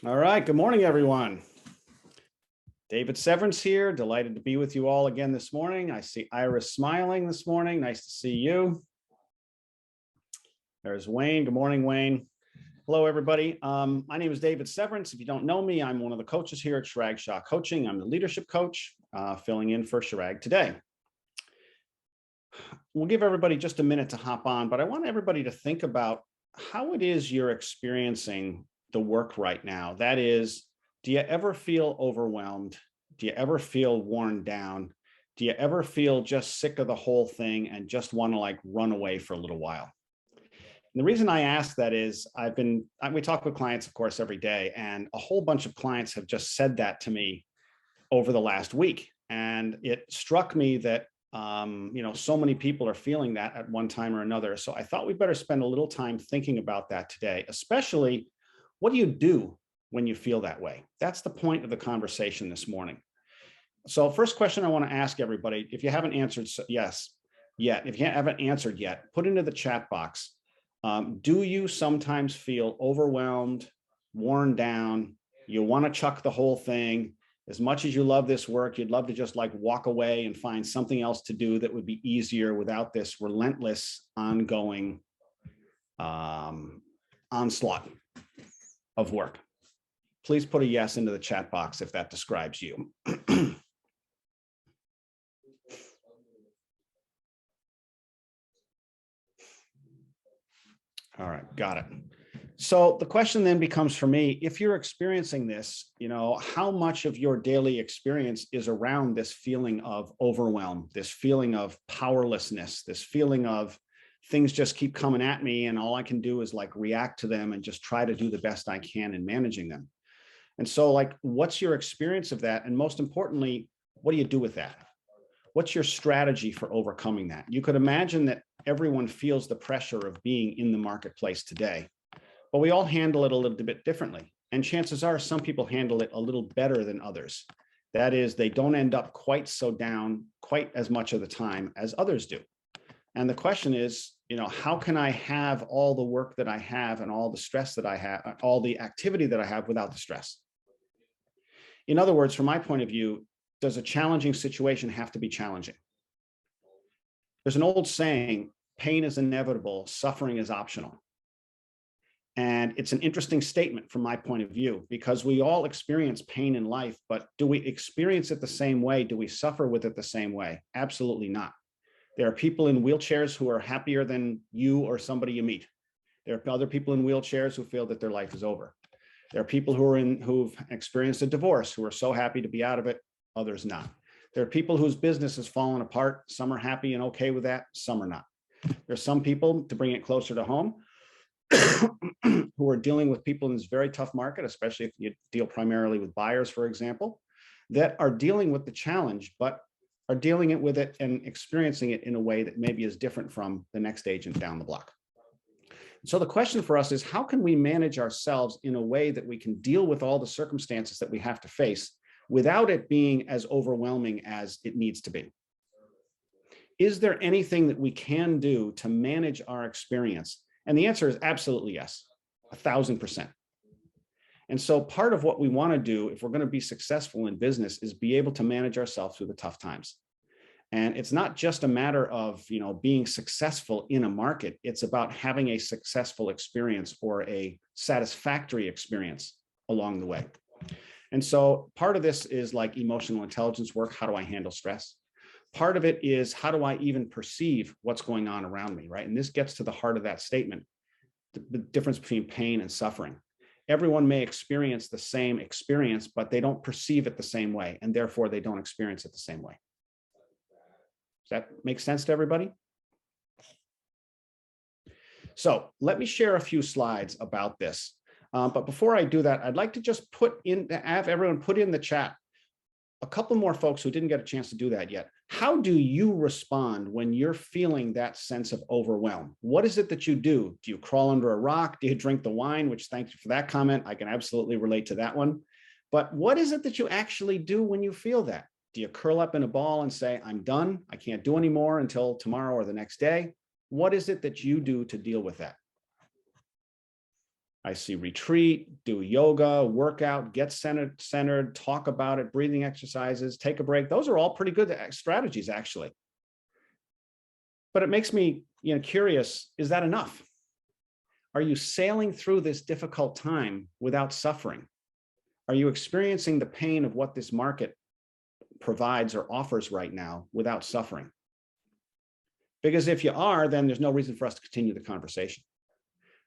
All right. Good morning, everyone. David Severance here. Delighted to be with you all again this morning. I see Iris smiling this morning. Nice to see you. There's Wayne. Good morning, Wayne. Hello, everybody. My name is David Severance. If you don't know me, I'm one of the coaches here at Chirag Shah Coaching. I'm the leadership coach, filling in for Chirag today. We'll give everybody just a minute to hop on, but I want everybody to think about how it is you're experiencing the work right now. That is, do you ever feel overwhelmed? Do you ever feel worn down? Do you ever feel just sick of the whole thing and just want to run away for a little while? And the reason I ask that is we talk with clients, of course, every day, and a whole bunch of clients have just said that to me over the last week. And it struck me that so many people are feeling that at one time or another. So I thought we'd better spend a little time thinking about that today, especially what do you do when you feel that way? That's the point of the conversation this morning. So first question I want to ask everybody, if you haven't answered yes yet, if you haven't answered yet, put into the chat box. Do you sometimes feel overwhelmed, worn down? You want to chuck the whole thing? As much as you love this work, you'd love to just walk away and find something else to do that would be easier without this relentless, ongoing onslaught of work. Please put a yes into the chat box if that describes you. All right, got it. So the question then becomes for me, if you're experiencing this, how much of your daily experience is around this feeling of overwhelm, this feeling of powerlessness, this feeling of things just keep coming at me and all I can do is react to them and just try to do the best I can in managing them. And so what's your experience of that? And most importantly, what do you do with that? What's your strategy for overcoming that? You could imagine that everyone feels the pressure of being in the marketplace today, but we all handle it a little bit differently. And chances are some people handle it a little better than others. That is, they don't end up quite so down quite as much of the time as others do. And the question is, how can I have all the work that I have and all the stress that I have, all the activity that I have without the stress? In other words, from my point of view, does a challenging situation have to be challenging? There's an old saying, pain is inevitable, suffering is optional. And it's an interesting statement from my point of view, because we all experience pain in life, but do we experience it the same way? Do we suffer with it the same way? Absolutely not. There are people in wheelchairs who are happier than you or somebody you meet. There are other people in wheelchairs who feel that their life is over. There are people who've experienced a divorce who are so happy to be out of it, others not. There are people whose business has fallen apart. Some are happy and okay with that, some are not. There's some people, to bring it closer to home, who are dealing with people in this very tough market, especially if you deal primarily with buyers, for example, that are dealing with the challenge, but are dealing with it and experiencing it in a way that maybe is different from the next agent down the block. So the question for us is, how can we manage ourselves in a way that we can deal with all the circumstances that we have to face without it being as overwhelming as it needs to be? Is there anything that we can do to manage our experience? And the answer is absolutely yes, 1,000%. And so part of what we want to do if we're going to be successful in business is be able to manage ourselves through the tough times. And it's not just a matter of, being successful in a market. It's about having a successful experience or a satisfactory experience along the way. And so part of this is emotional intelligence work. How do I handle stress? Part of it is, how do I even perceive what's going on around me, right? And this gets to the heart of that statement, the difference between pain and suffering. Everyone may experience the same experience, but they don't perceive it the same way, and therefore they don't experience it the same way. Does that make sense to everybody? So let me share a few slides about this. But before I do that, I'd like to just have everyone put in the chat, a couple more folks who didn't get a chance to do that yet. How do you respond when you're feeling that sense of overwhelm? What is it that you do? Do you crawl under a rock? Do you drink the wine? Which, thank you for that comment. I can absolutely relate to that one. But what is it that you actually do when you feel that? Do you curl up in a ball and say, I'm done, I can't do anymore until tomorrow or the next day? What is it that you do to deal with that? I see retreat, do yoga, workout, get centered, talk about it, breathing exercises, take a break. Those are all pretty good strategies, actually. But it makes me, curious, is that enough? Are you sailing through this difficult time without suffering? Are you experiencing the pain of what this market provides or offers right now without suffering? Because if you are, then there's no reason for us to continue the conversation.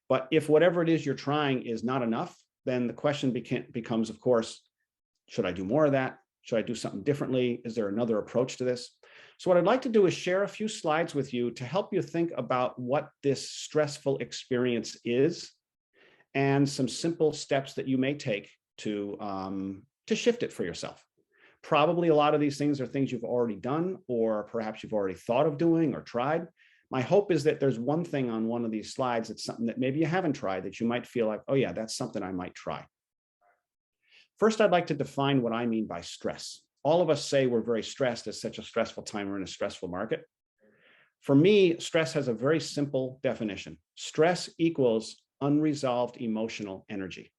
But if whatever it is you're trying is not enough, then the question becomes, of course, should I do more of that? Should I do something differently? Is there another approach to this? So what I'd like to do is share a few slides with you to help you think about what this stressful experience is and some simple steps that you may take to shift it for yourself. Probably a lot of these things are things you've already done, or perhaps you've already thought of doing or tried. My hope is that there's one thing on one of these slides that's something that maybe you haven't tried that you might feel like, oh yeah, that's something I might try. First, I'd like to define what I mean by stress. All of us say we're very stressed. It's such a stressful time. We're in a stressful market. For me, stress has a very simple definition. Stress equals unresolved emotional energy.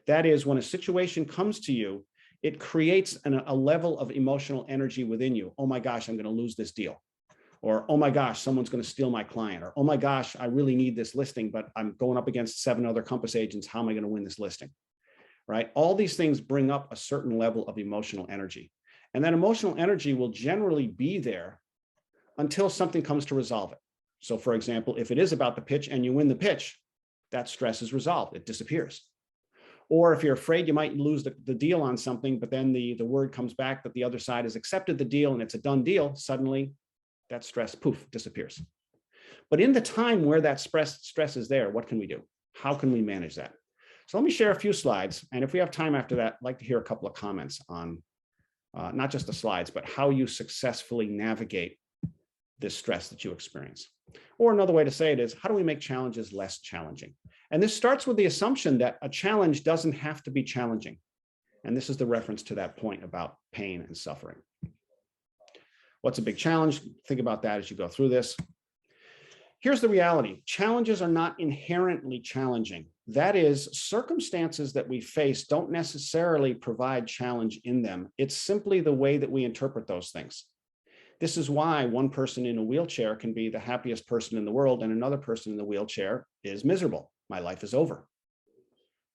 That is, when a situation comes to you, it creates a level of emotional energy within you. Oh my gosh, I'm going to lose this deal. Or, oh my gosh, someone's going to steal my client. Or, oh my gosh, I really need this listing, but I'm going up against 7 other Compass agents. How am I going to win this listing? Right? All these things bring up a certain level of emotional energy. And that emotional energy will generally be there until something comes to resolve it. So for example, if it is about the pitch and you win the pitch, that stress is resolved. It disappears. Or if you're afraid you might lose the deal on something, but then the word comes back that the other side has accepted the deal and it's a done deal, suddenly that stress, poof, disappears. But in the time where that stress is there, what can we do? How can we manage that? So let me share a few slides. And if we have time after that, I'd like to hear a couple of comments on not just the slides, but how you successfully navigate this stress that you experience. Or another way to say it is, how do we make challenges less challenging? And this starts with the assumption that a challenge doesn't have to be challenging. And this is the reference to that point about pain and suffering. What's a big challenge? Think about that as you go through this. Here's the reality. Challenges are not inherently challenging. That is, circumstances that we face don't necessarily provide challenge in them. It's simply the way that we interpret those things. This is why one person in a wheelchair can be the happiest person in the world and another person in the wheelchair is miserable. My life is over.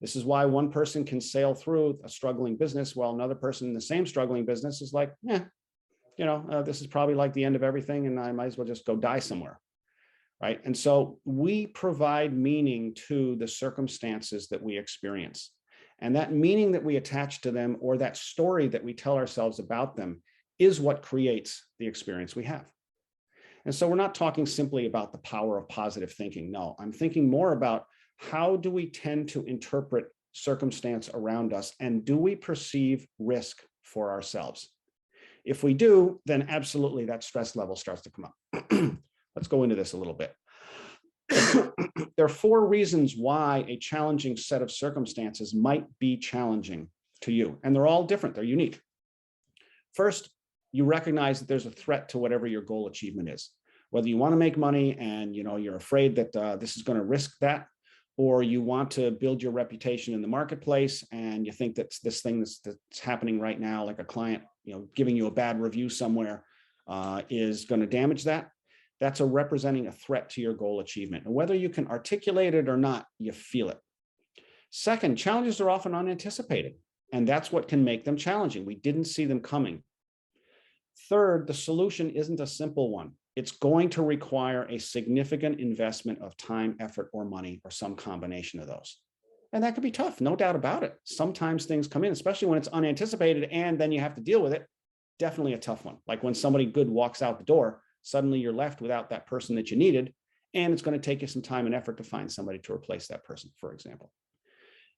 This is why one person can sail through a struggling business while another person in the same struggling business is like, this is probably like the end of everything and I might as well just go die somewhere. Right? And so we provide meaning to the circumstances that we experience. And that meaning that we attach to them, or that story that we tell ourselves about them, is what creates the experience we have. And so we're not talking simply about the power of positive thinking. No, I'm thinking more about how do we tend to interpret circumstance around us, and do we perceive risk for ourselves? If we do, then absolutely that stress level starts to come up. Let's go into this a little bit. There are 4 reasons why a challenging set of circumstances might be challenging to you, and they're all different. They're unique. First, you recognize that there's a threat to whatever your goal achievement is. Whether you want to make money and you're afraid that this is going to risk that, or you want to build your reputation in the marketplace and you think that this thing that's happening right now, like a client giving you a bad review somewhere, is going to damage that. That's representing a threat to your goal achievement. And whether you can articulate it or not, you feel it. Second, challenges are often unanticipated, and that's what can make them challenging. We didn't see them coming. Third, the solution isn't a simple one. It's going to require a significant investment of time, effort, or money, or some combination of those. And that could be tough, no doubt about it. Sometimes things come in, especially when it's unanticipated, and then you have to deal with it. Definitely a tough one. Like when somebody good walks out the door, suddenly you're left without that person that you needed, and it's going to take you some time and effort to find somebody to replace that person, for example.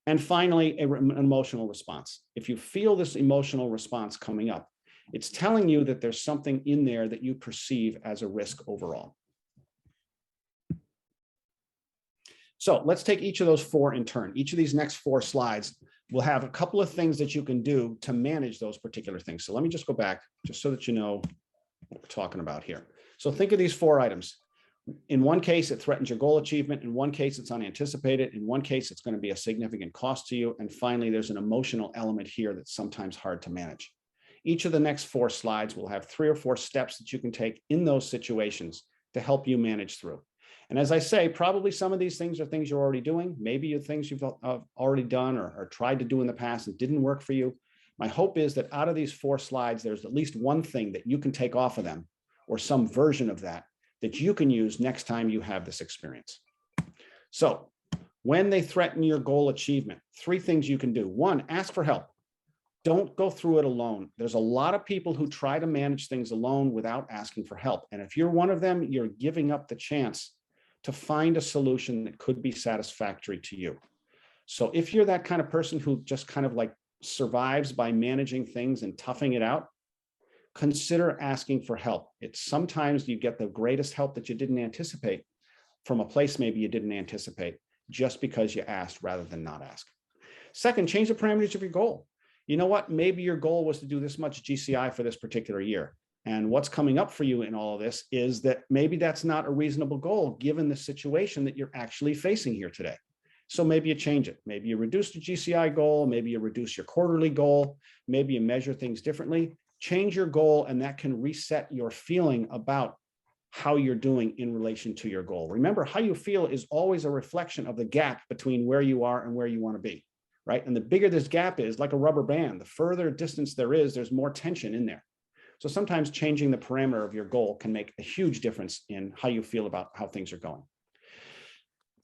And finally, an emotional response. If you feel this emotional response coming up, it's telling you that there's something in there that you perceive as a risk overall. So let's take each of those 4 in turn. Each of these next 4 slides will have a couple of things that you can do to manage those particular things. So let me just go back just so that you know what we're talking about here. So think of these 4 items. In one case, it threatens your goal achievement. In one case, it's unanticipated. In one case, it's going to be a significant cost to you. And finally, there's an emotional element here that's sometimes hard to manage. Each of the next 4 slides will have 3 or 4 steps that you can take in those situations to help you manage through. And as I say, probably some of these things are things you're already doing. Maybe you're things you've already done or tried to do in the past and didn't work for you. My hope is that out of these 4 slides, there's at least one thing that you can take off of them, or some version of that you can use next time you have this experience. So when they threaten your goal achievement, 3 things you can do. 1, ask for help. Don't go through it alone. There's a lot of people who try to manage things alone without asking for help. And if you're one of them, you're giving up the chance to find a solution that could be satisfactory to you. So if you're that kind of person who just kind of like survives by managing things and toughing it out, consider asking for help. It's sometimes you get the greatest help that you didn't anticipate from a place maybe you didn't anticipate, just because you asked rather than not ask. Second, change the parameters of your goal. You know what? Maybe your goal was to do this much GCI for this particular year. And what's coming up for you in all of this is that maybe that's not a reasonable goal given the situation that you're actually facing here today. So maybe you change it. Maybe you reduce the GCI goal. Maybe you reduce your quarterly goal. Maybe you measure things differently. Change your goal, and that can reset your feeling about how you're doing in relation to your goal. Remember, how you feel is always a reflection of the gap between where you are and where you want to be, right? And the bigger this gap is, like a rubber band, the further distance there is, there's more tension in there. So sometimes changing the parameter of your goal can make a huge difference in how you feel about how things are going.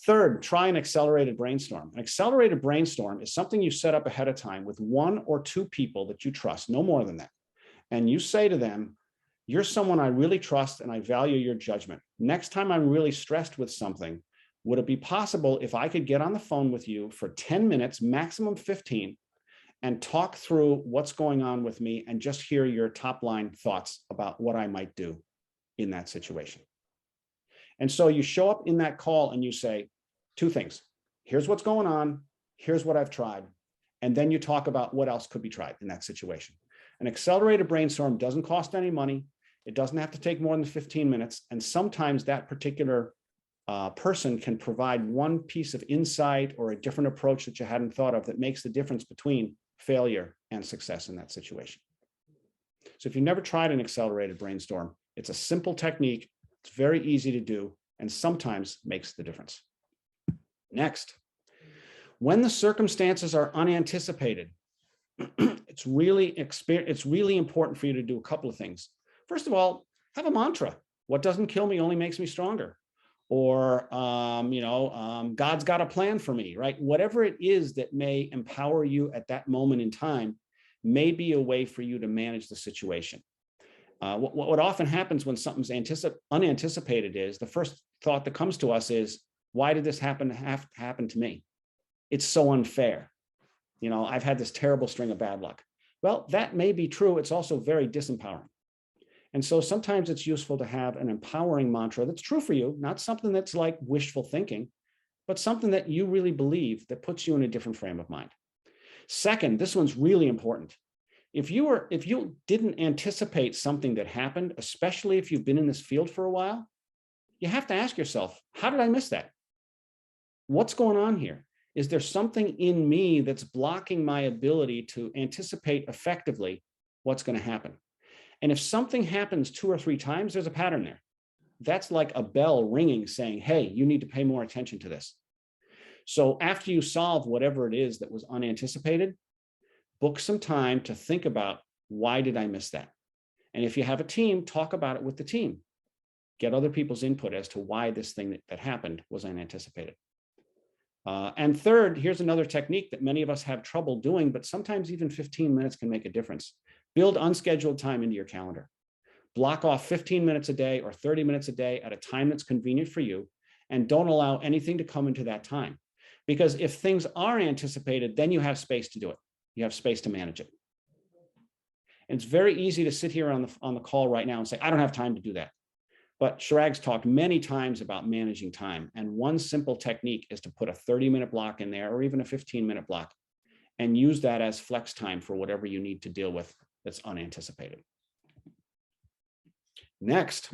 Third, try an accelerated brainstorm. An accelerated brainstorm is something you set up ahead of time with 1 or 2 people that you trust, no more than that. And you say to them, you're someone I really trust and I value your judgment. Next time I'm really stressed with something, would it be possible if I could get on the phone with you for 10 minutes, maximum 15, and talk through what's going on with me and just hear your top line thoughts about what I might do in that situation? And so you show up in that call and you say 2 things. Here's what's going on. Here's what I've tried. And then you talk about what else could be tried in that situation. An accelerated brainstorm doesn't cost any money. It doesn't have to take more than 15 minutes. And sometimes that particular person can provide one piece of insight or a different approach that you hadn't thought of that makes the difference between failure and success in that situation. So if you've never tried an accelerated brainstorm, it's a simple technique. It's very easy to do and sometimes makes the difference. Next, when the circumstances are unanticipated, it's really important for you to do a couple of things. First of all, have a mantra. What doesn't kill me only makes me stronger. Or, God's got a plan for me, right? Whatever it is that may empower you at that moment in time may be a way for you to manage the situation. What often happens when something's unanticipated is the first thought that comes to us is, why did this have to happen to me? It's so unfair. I've had this terrible string of bad luck. Well, that may be true. It's also very disempowering. And so sometimes it's useful to have an empowering mantra that's true for you, not something that's like wishful thinking, but something that you really believe that puts you in a different frame of mind. Second, this one's really important. If you didn't anticipate something that happened, especially if you've been in this field for a while, you have to ask yourself, how did I miss that? What's going on here? Is there something in me that's blocking my ability to anticipate effectively what's going to happen? And if something happens 2 or 3 times, there's a pattern there. That's like a bell ringing saying, hey, you need to pay more attention to this. So after you solve whatever it is that was unanticipated, book some time to think about, why did I miss that? And if you have a team, talk about it with the team. Get other people's input as to why this thing that happened was unanticipated. And third, here's another technique that many of us have trouble doing, but sometimes even 15 minutes can make a difference. Build unscheduled time into your calendar. Block off 15 minutes a day or 30 minutes a day at a time that's convenient for you, and don't allow anything to come into that time. Because if things are anticipated, then you have space to do it. You have space to manage it. And it's very easy to sit here on the call right now and say, I don't have time to do that. But Chirag's talked many times about managing time. And one simple technique is to put a 30-minute block in there, or even a 15-minute block, and use that as flex time for whatever you need to deal with that's unanticipated. Next,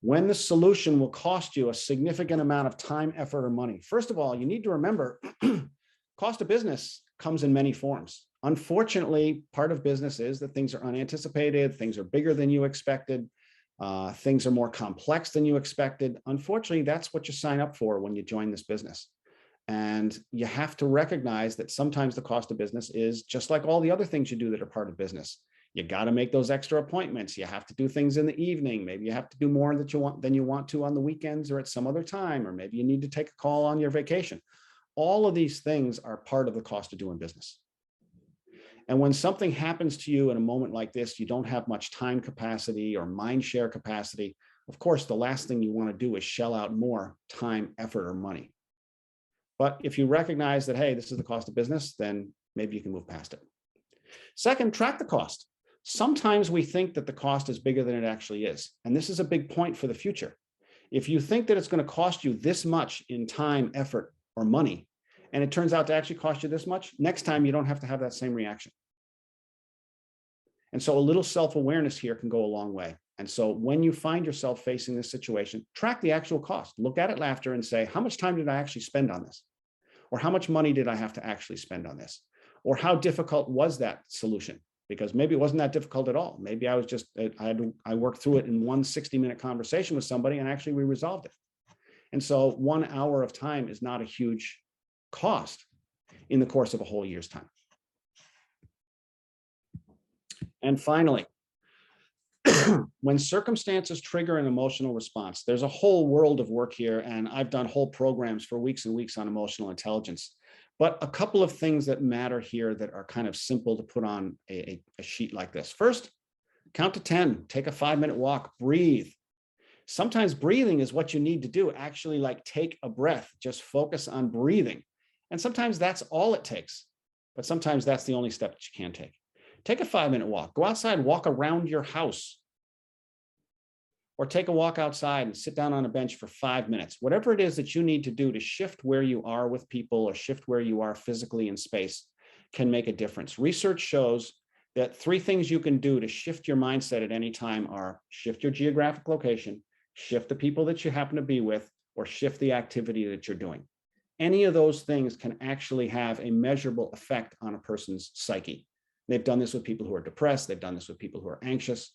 when the solution will cost you a significant amount of time, effort, or money. First of all, you need to remember cost of business comes in many forms. Unfortunately, part of business is that things are unanticipated, things are bigger than you expected, things are more complex than you expected. Unfortunately, that's what you sign up for when you join this business. And you have to recognize that sometimes the cost of business is just like all the other things you do that are part of business. You got to make those extra appointments. You have to do things in the evening. Maybe you have to do more than you want to on the weekends or at some other time, or maybe you need to take a call on your vacation. All of these things are part of the cost of doing business. And when something happens to you in a moment like this, you don't have much time capacity or mind share capacity. Of course, the last thing you want to do is shell out more time, effort, or money. But if you recognize that, hey, this is the cost of business, then maybe you can move past it. Second, track the cost. Sometimes we think that the cost is bigger than it actually is. And this is a big point for the future. If you think that it's going to cost you this much in time, effort, or money, and it turns out to actually cost you this much, next time you don't have to have that same reaction. And so a little self-awareness here can go a long way. And so when you find yourself facing this situation, track the actual cost. Look at it after and say, how much time did I actually spend on this? Or how much money did I have to actually spend on this? Or how difficult was that solution? Because maybe it wasn't that difficult at all. Maybe I was just, I worked through it in one 60-minute conversation with somebody and actually we resolved it. And so 1 hour of time is not a huge cost in the course of a whole year's time. And finally, when circumstances trigger an emotional response, there's a whole world of work here, and I've done whole programs for weeks and weeks on emotional intelligence. But a couple of things that matter here that are kind of simple to put on a sheet like this. First, count to 10, take a 5-minute walk, breathe. Sometimes breathing is what you need to do. Actually, like take a breath, just focus on breathing. And sometimes that's all it takes, but sometimes that's the only step that you can take. Take a 5-minute walk, go outside, walk around your house, or take a walk outside and sit down on a bench for 5 minutes. Whatever it is that you need to do to shift where you are with people or shift where you are physically in space can make a difference. Research shows that 3 things you can do to shift your mindset at any time are shift your geographic location, shift the people that you happen to be with, or shift the activity that you're doing. Any of those things can actually have a measurable effect on a person's psyche. They've done this with people who are depressed. They've done this with people who are anxious.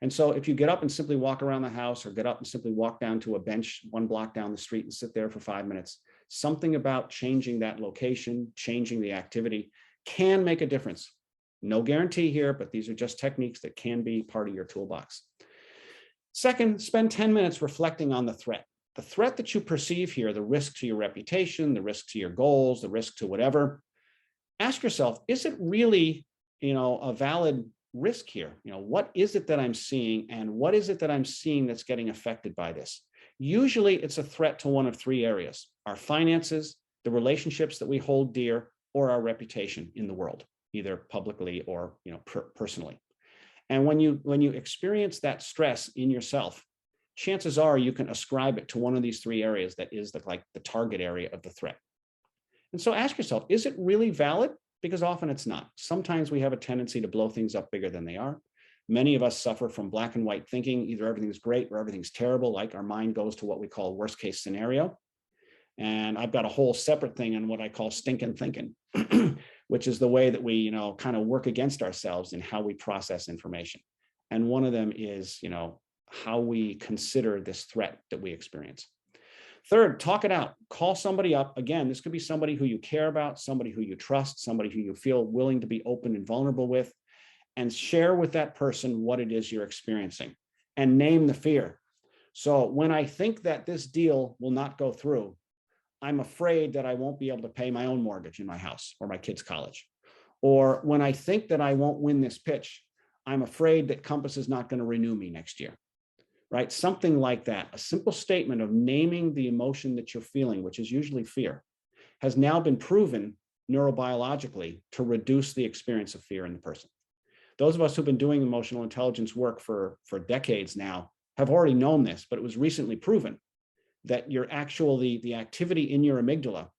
And so if you get up and simply walk around the house or get up and simply walk down to a bench 1 block down the street and sit there for 5 minutes, something about changing that location, changing the activity can make a difference. No guarantee here, but these are just techniques that can be part of your toolbox. Second, spend 10 minutes reflecting on the threat. The threat that you perceive here, the risk to your reputation, the risk to your goals, the risk to whatever. Ask yourself, is it really, a valid risk here? What is it that I'm seeing, and what is it that I'm seeing that's getting affected by this? Usually it's a threat to one of 3 areas: our finances, the relationships that we hold dear, or our reputation in the world, either publicly or personally. And when you experience that stress in yourself, chances are you can ascribe it to one of these 3 areas that is the target area of the threat. And so ask yourself, is it really valid? Because often it's not. Sometimes we have a tendency to blow things up bigger than they are. Many of us suffer from black and white thinking. Either everything's great or everything's terrible. Like our mind goes to what we call worst case scenario. And I've got a whole separate thing on what I call stinking thinking, which is the way that we, kind of work against ourselves in how we process information. And one of them is, how we consider this threat that we experience. Third, talk it out. Call somebody up. Again, this could be somebody who you care about, somebody who you trust, somebody who you feel willing to be open and vulnerable with, and share with that person what it is you're experiencing and name the fear. So when I think that this deal will not go through, I'm afraid that I won't be able to pay my own mortgage in my house or my kids' college. Or when I think that I won't win this pitch, I'm afraid that Compass is not going to renew me next year. Right? Something like that. A simple statement of naming the emotion that you're feeling, which is usually fear, has now been proven neurobiologically to reduce the experience of fear in the person. Those of us who've been doing emotional intelligence work for decades now have already known this, but it was recently proven that the activity in your amygdala,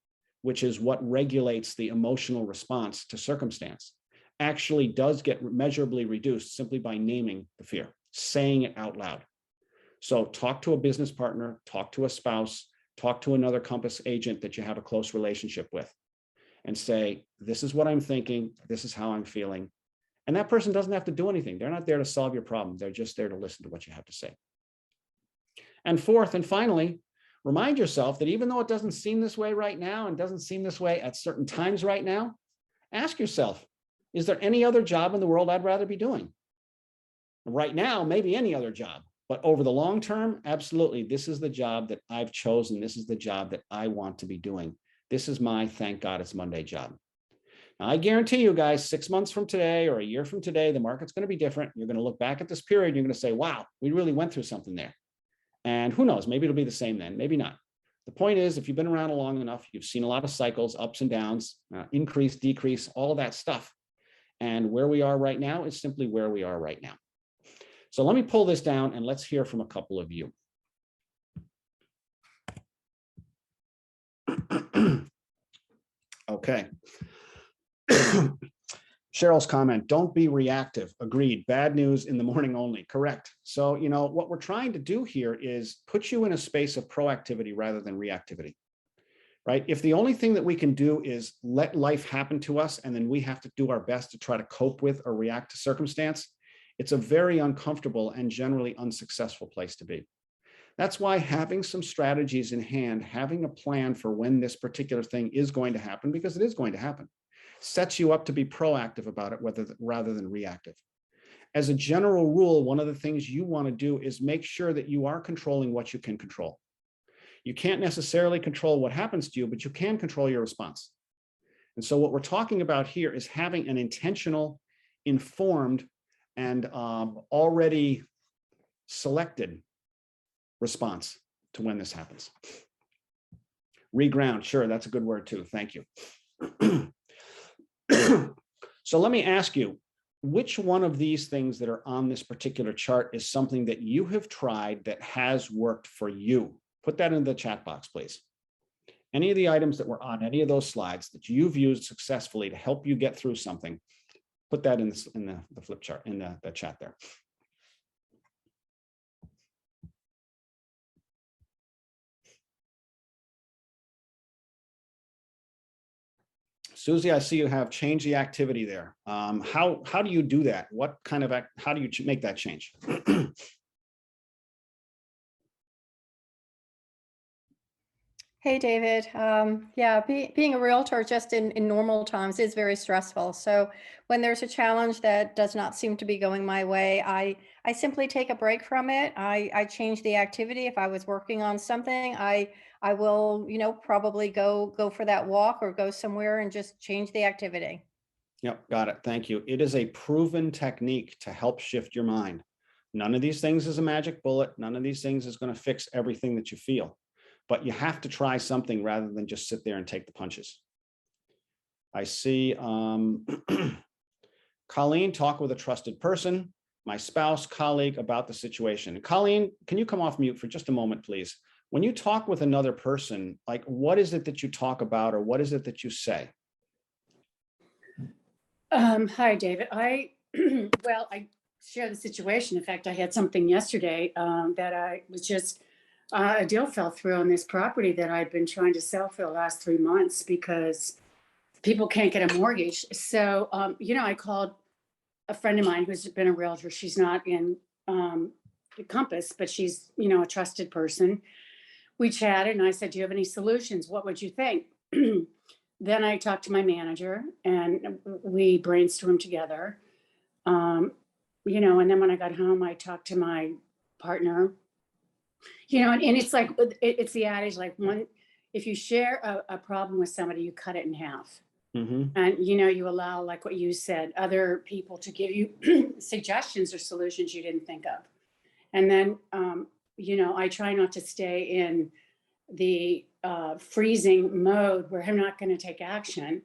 which is what regulates the emotional response to circumstance, actually does get measurably reduced simply by naming the fear, saying it out loud. So talk to a business partner, talk to a spouse, talk to another Compass agent that you have a close relationship with, and say, this is what I'm thinking, this is how I'm feeling. And that person doesn't have to do anything. They're not there to solve your problem. They're just there to listen to what you have to say. And fourth, and finally, remind yourself that even though it doesn't seem this way right now and doesn't seem this way at certain times right now, ask yourself, is there any other job in the world I'd rather be doing? Right now, maybe any other job, but over the long term, absolutely, this is the job that I've chosen. This is the job that I want to be doing. This is my thank God it's Monday job. Now, I guarantee you guys, 6 months from today or a year from today, the market's going to be different. You're going to look back at this period. You're going to say, wow, we really went through something there. And who knows, maybe it'll be the same then, maybe not. The point is, if you've been around long enough, you've seen a lot of cycles, ups and downs, increase, decrease, all of that stuff. And where we are right now is simply where we are right now. So let me pull this down and let's hear from a couple of you. Okay. Cheryl's comment, don't be reactive. Agreed. Bad news in the morning only. Correct. So, what we're trying to do here is put you in a space of proactivity rather than reactivity, right? If the only thing that we can do is let life happen to us and then we have to do our best to try to cope with or react to circumstance, it's a very uncomfortable and generally unsuccessful place to be. That's why having some strategies in hand, having a plan for when this particular thing is going to happen, because it is going to happen, sets you up to be proactive about it rather than reactive. As a general rule, one of the things you want to do is make sure that you are controlling what you can control. You can't necessarily control what happens to you, but you can control your response. And so what we're talking about here is having an intentional, informed, and already selected response to when this happens. Reground, sure, that's a good word too. Thank you. So let me ask you, which one of these things that are on this particular chart is something that you have tried that has worked for you? Put that in the chat box, please. Any of the items that were on any of those slides that you've used successfully to help you get through something, put that in the flip chart, in the chat there. Susie, I see you have changed the activity there. How do you do that? What kind of how do you make that change? Hey, David. Yeah, being a realtor just in normal times is very stressful. So when there's a challenge that does not seem to be going my way, I simply take a break from it. I change the activity. If I was working on something, I will, probably go for that walk or go somewhere and just change the activity. Yep, got it. Thank you. It is a proven technique to help shift your mind. None of these things is a magic bullet. None of these things is going to fix everything that you feel. But you have to try something rather than just sit there and take the punches. I see Colleen, talk with a trusted person, my spouse, colleague about the situation. Colleen, can you come off mute for just a moment, please? When you talk with another person, like what is it that you talk about or what is it that you say? Hi, David. Well, I share the situation. In fact, I had something yesterday that I was just, a deal fell through on this property that I'd been trying to sell for the last 3 months because people can't get a mortgage. So, I called a friend of mine who's been a realtor. She's not in Compass, but she's, a trusted person. We chatted and I said, do you have any solutions? What would you think? Then I talked to my manager and we brainstormed together. And then when I got home, I talked to my partner, and it's like, it's the adage, like if you share a problem with somebody, you cut it in half. Mm-hmm. And, you allow, like what you said, other people to give you suggestions or solutions you didn't think of. And then, I try not to stay in the freezing mode where I'm not going to take action.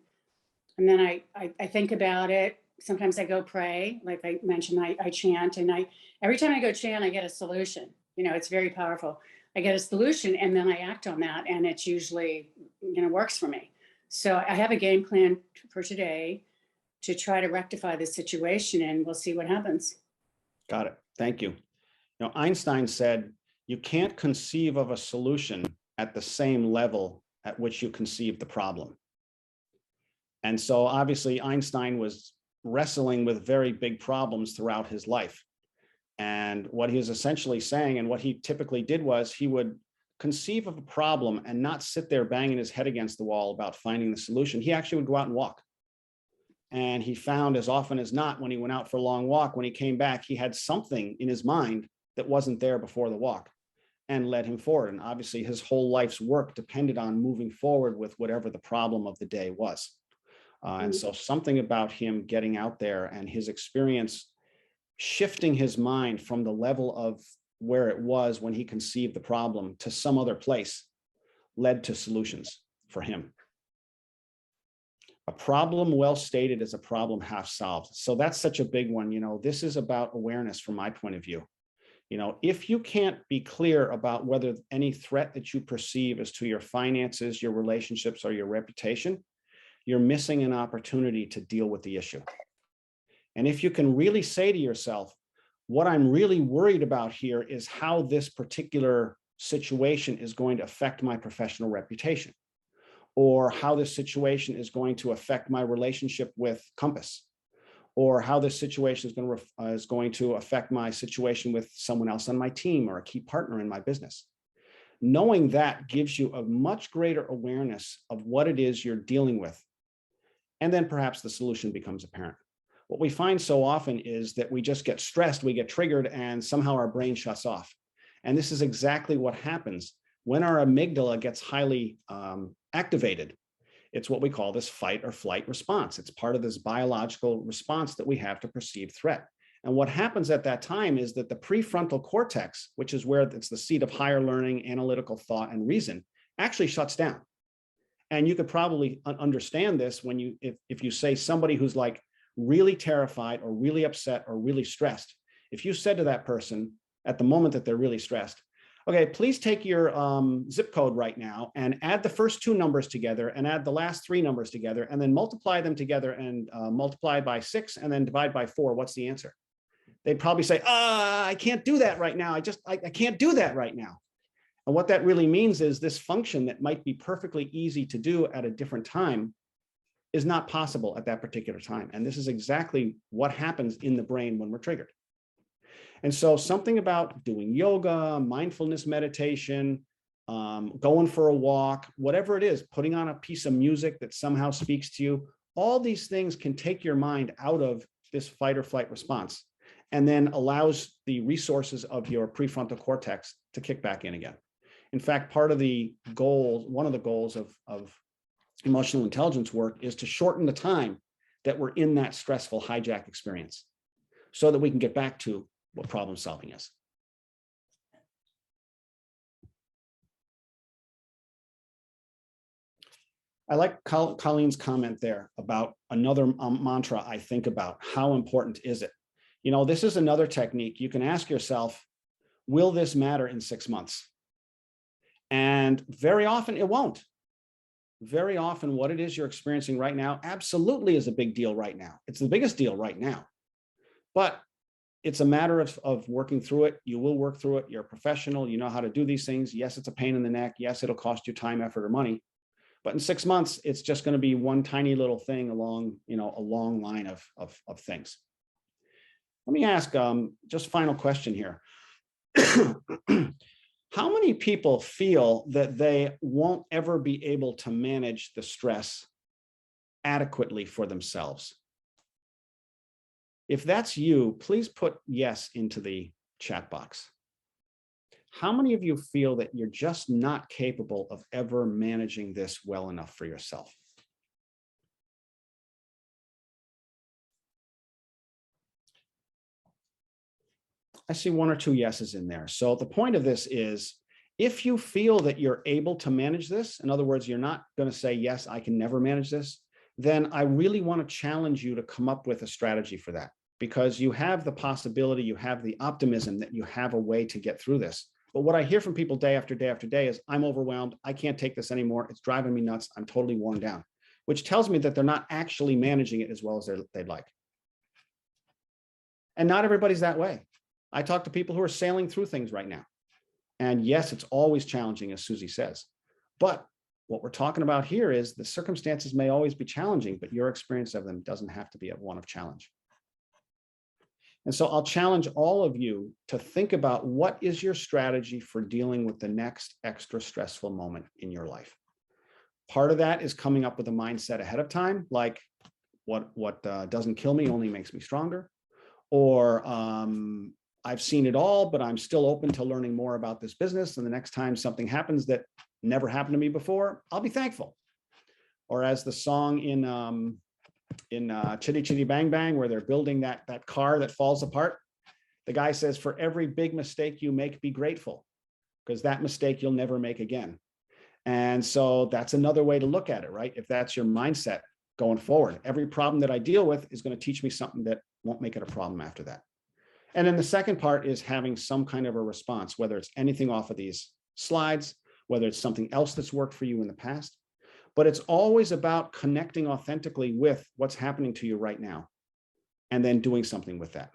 And then I think about it. Sometimes I go pray, like I mentioned, I chant, and every time I go chant, I get a solution. It's very powerful. I get a solution and then I act on that, and it's usually, works for me. So I have a game plan for today to try to rectify the situation, and we'll see what happens. Got it. Thank you. Einstein said, you can't conceive of a solution at the same level at which you conceive the problem. And so obviously Einstein was wrestling with very big problems throughout his life. And what he was essentially saying, and what he typically did, was he would conceive of a problem and not sit there banging his head against the wall about finding the solution. He actually would go out and walk. And he found, as often as not, when he went out for a long walk, when he came back, he had something in his mind that wasn't there before the walk and led him forward. And obviously his whole life's work depended on moving forward with whatever the problem of the day was. And so something about him getting out there and his experience shifting his mind from the level of where it was when he conceived the problem to some other place led to solutions for him. A problem well stated is a problem half solved. So that's such a big one. You know, this is about awareness from my point of view. You know, if you can't be clear about whether any threat that you perceive is to your finances, your relationships, or your reputation, you're missing an opportunity to deal with the issue. And if you can really say to yourself, what I'm really worried about here is how this particular situation is going to affect my professional reputation, or how this situation is going to affect my relationship with Compass, or how this situation is going to affect my situation with someone else on my team or a key partner in my business. Knowing that gives you a much greater awareness of what it is you're dealing with. And then perhaps the solution becomes apparent. What we find so often is that we just get stressed, we get triggered, and somehow our brain shuts off. And this is exactly what happens when our amygdala gets highly activated. It's what we call this fight or flight response. It's part of this biological response that we have to perceived threat. And what happens at that time is that the prefrontal cortex, which is where it's the seat of higher learning, analytical thought, and reason, actually shuts down. And you could probably understand this when you, if you say somebody who's like really terrified or really upset or really stressed, if you said to that person at the moment that they're really stressed, okay, please take your zip code right now and add the first two numbers together and add the last three numbers together and then multiply them together and multiply by 6 and then divide by 4. What's the answer? They'd probably say, I can't do that right now. I can't do that right now. And what that really means is this function that might be perfectly easy to do at a different time is not possible at that particular time. And this is exactly what happens in the brain when we're triggered. And so something about doing yoga, mindfulness meditation, going for a walk, whatever it is, putting on a piece of music that somehow speaks to you, all these things can take your mind out of this fight or flight response and then allows the resources of your prefrontal cortex to kick back in again. In fact, part of the goal, one of the goals of emotional intelligence work is to shorten the time that we're in that stressful hijack experience so that we can get back to what problem solving is. I like Colleen's comment there about another mantra I think about. How important is it? You know, this is another technique. You can ask yourself, will this matter in 6 months? And very often it won't. Very often what it is you're experiencing right now absolutely is a big deal right now. It's the biggest deal right now. But it's a matter of working through it. You will work through it. You're a professional. You know how to do these things. Yes, it's a pain in the neck. Yes, it'll cost you time, effort, or money. But in 6 months, it's just going to be one tiny little thing along, you know, a long line of things. Let me ask just final question here. How many people feel that they won't ever be able to manage the stress adequately for themselves? If that's you, please put yes into the chat box. How many of you feel that you're just not capable of ever managing this well enough for yourself? I see 1 or 2 yeses in there. So the point of this is, if you feel that you're able to manage this, in other words, you're not going to say, yes, I can never manage this, then I really want to challenge you to come up with a strategy for that, because you have the possibility, you have the optimism that you have a way to get through this. But what I hear from people day after day after day is, I'm overwhelmed. I can't take this anymore. It's driving me nuts. I'm totally worn down, which tells me that they're not actually managing it as well as they'd like. And not everybody's that way. I talk to people who are sailing through things right now. And yes, it's always challenging, as Susie says. But what we're talking about here is the circumstances may always be challenging, but your experience of them doesn't have to be one of challenge. And so I'll challenge all of you to think about what is your strategy for dealing with the next extra stressful moment in your life. Part of that is coming up with a mindset ahead of time, like what doesn't kill me only makes me stronger, or I've seen it all, but I'm still open to learning more about this business. And the next time something happens that never happened to me before, I'll be thankful. Or as the song in Chitty Chitty Bang Bang, where they're building that car that falls apart, the guy says, for every big mistake you make, be grateful, because that mistake you'll never make again. And so that's another way to look at it, right? If that's your mindset going forward, every problem that I deal with is going to teach me something that won't make it a problem after that. And then the second part is having some kind of a response, whether it's anything off of these slides, whether it's something else that's worked for you in the past. But it's always about connecting authentically with what's happening to you right now and then doing something with that.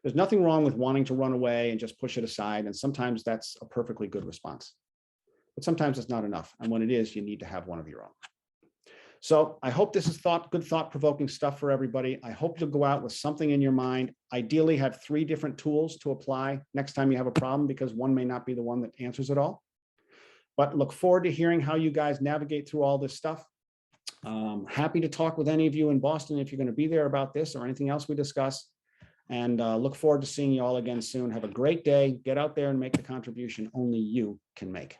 There's nothing wrong with wanting to run away and just push it aside. And sometimes that's a perfectly good response. But sometimes it's not enough. And when it is, you need to have one of your own. So I hope this is good thought-provoking stuff for everybody. I hope you'll go out with something in your mind. Ideally, have 3 different tools to apply next time you have a problem, because one may not be the one that answers it all. But look forward to hearing how you guys navigate through all this stuff. Happy to talk with any of you in Boston if you're going to be there about this or anything else we discuss. And look forward to seeing you all again soon. Have a great day. Get out there and make the contribution only you can make.